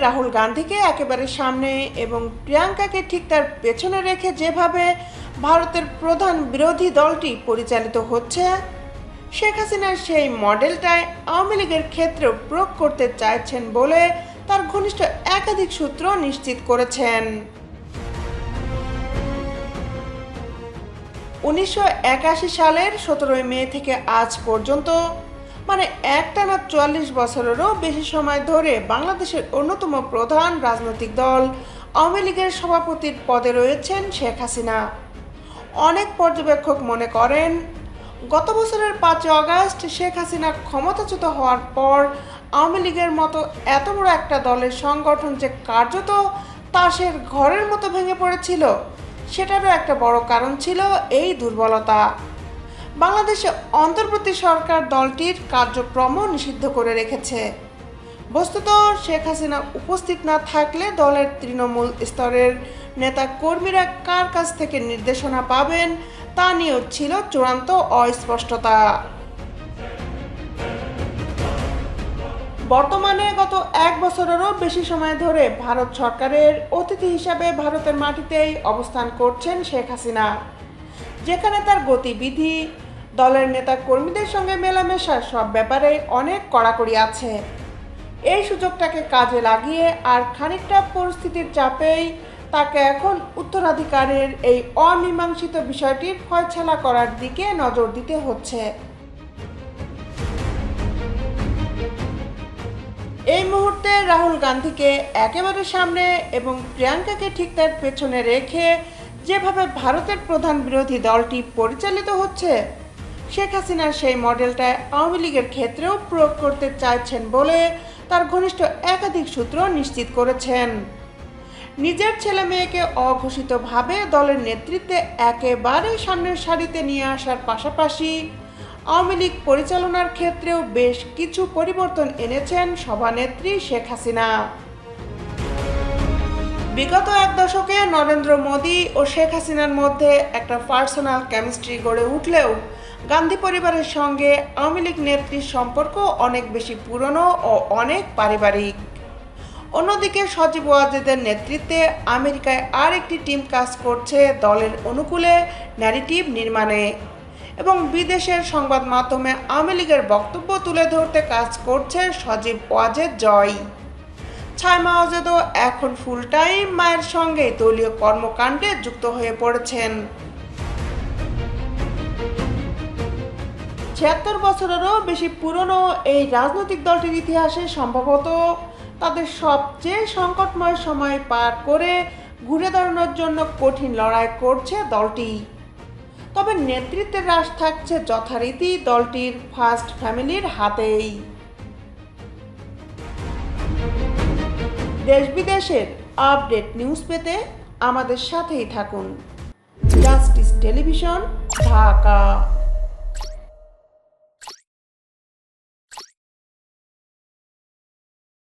রাহুল গান্ধীকে একেবারে সামনে এবং প্রিয়াঙ্কাকে ঠিক তার পেছনে রেখে যেভাবে ভারতের প্রধান বিরোধী দলটি পরিচালিত হচ্ছে, শেখ হাসিনার সেই মডেলটাই আওয়ামী লীগের ক্ষেত্রেও প্রয়োগ করতে চাইছেন বলে তার ঘনিষ্ঠ একাধিক সূত্র নিশ্চিত করেছেন। 1981 সালের 17 মে থেকে আজ পর্যন্ত, মানে একটানা 44 বছরেরও বেশি সময় ধরে বাংলাদেশের অন্যতম প্রধান রাজনৈতিক দল আওয়ামী লীগের সভাপতির পদে রয়েছেন শেখ হাসিনা। অনেক পর্যবেক্ষক মনে করেন, গত বছরের 5 আগস্ট শেখ হাসিনা ক্ষমতাচ্যুত হওয়ার পর আওয়ামী লীগের মতো এত বড় একটা দলের সংগঠন যে কার্যত তাসের ঘরের মতো ভেঙে পড়েছিল, সেটারও একটা বড় কারণ ছিল এই দুর্বলতা। বাংলাদেশে অন্তর্বর্তী সরকার দলটির কার্যক্রমও নিষিদ্ধ করে রেখেছে। বস্তুত শেখ হাসিনা উপস্থিত না থাকলে দলের তৃণমূল স্তরের নেতা কর্মীরা কার কাছ থেকে নির্দেশনা পাবেন তা নিয়েও ছিল চূড়ান্ত অস্পষ্টতা। বর্তমানে গত 1 বছরেরও বেশি সময় ধরে ভারত সরকারের অতিথি হিসাবে ভারতের মাটিতেই অবস্থান করছেন শেখ হাসিনা, যেখানে তার গতিবিধি, দলের নেতা কর্মীদের সঙ্গে মেলামেশা সব ব্যাপারে অনেক কড়াকড়ি আছে। এই সুযোগটাকে কাজে লাগিয়ে আর খানিকটা পরিস্থিতির চাপেই তাকে এখন উত্তরাধিকারের এই অমীমাংসিত বিষয়টির ফয়সালা করার দিকে নজর দিতে হচ্ছে। এই মুহূর্তে রাহুল গান্ধীকে একেবারে সামনে এবং প্রিয়াঙ্কাকে ঠিক তার পেছনে রেখে যেভাবে ভারতের প্রধান বিরোধী দলটি পরিচালিত হচ্ছে, শেখ হাসিনার সেই মডেলটা আওয়ামী লীগের ক্ষেত্রেও প্রয়োগ করতে চাইছেন বলে তার ঘনিষ্ঠ একাধিক সূত্র নিশ্চিত করেছেন। নিজের ছেলে মেয়েকে অঘোষিতভাবে দলের নেতৃত্বে একেবারে সামনের সারিতে নিয়ে আসার পাশাপাশি আওয়ামী লীগ পরিচালনার ক্ষেত্রেও বেশ কিছু পরিবর্তন এনেছেন সভানেত্রী শেখ হাসিনা। বিগত 1 দশকে নরেন্দ্র মোদী ও শেখ হাসিনার মধ্যে একটা পার্সোনাল কেমিস্ট্রি গড়ে উঠলেও গান্ধী পরিবারের সঙ্গে আওয়ামী লীগ নেত্রীর সম্পর্ক অনেক বেশি পুরনো ও অনেক পারিবারিক। অন্যদিকে সজীব ওয়াজেদের নেতৃত্বে আমেরিকায় আর একটি টিম কাজ করছে দলের অনুকূলে ন্যারেটিভ নির্মাণে, এবং বিদেশের সংবাদ মাধ্যমে আওয়ামী লীগের বক্তব্য তুলে ধরতে কাজ করছে সজীব ওয়াজেদ জয়। ছাইমা ওয়াজেদও এখন ফুল টাইম মায়ের সঙ্গে দলীয় কর্মকাণ্ডে যুক্ত হয়ে পড়েছেন। 76 বছরেরও বেশি পুরনো এই রাজনৈতিক দলটির ইতিহাসে সম্ভবত তাদের সবচেয়ে সংকটময় সময় পার করে ঘুরে দাঁড়ানোর জন্য কঠিন লড়াই করছে দলটি। তবে নেতৃত্বের রাশ থাকছে যথারীতি দলটির ফার্স্ট ফ্যামিলির হাতেই। দেশ বিদেশের আপডেট নিউজ পেতে আমাদের সাথেই থাকুন। Justice television, Dhaka.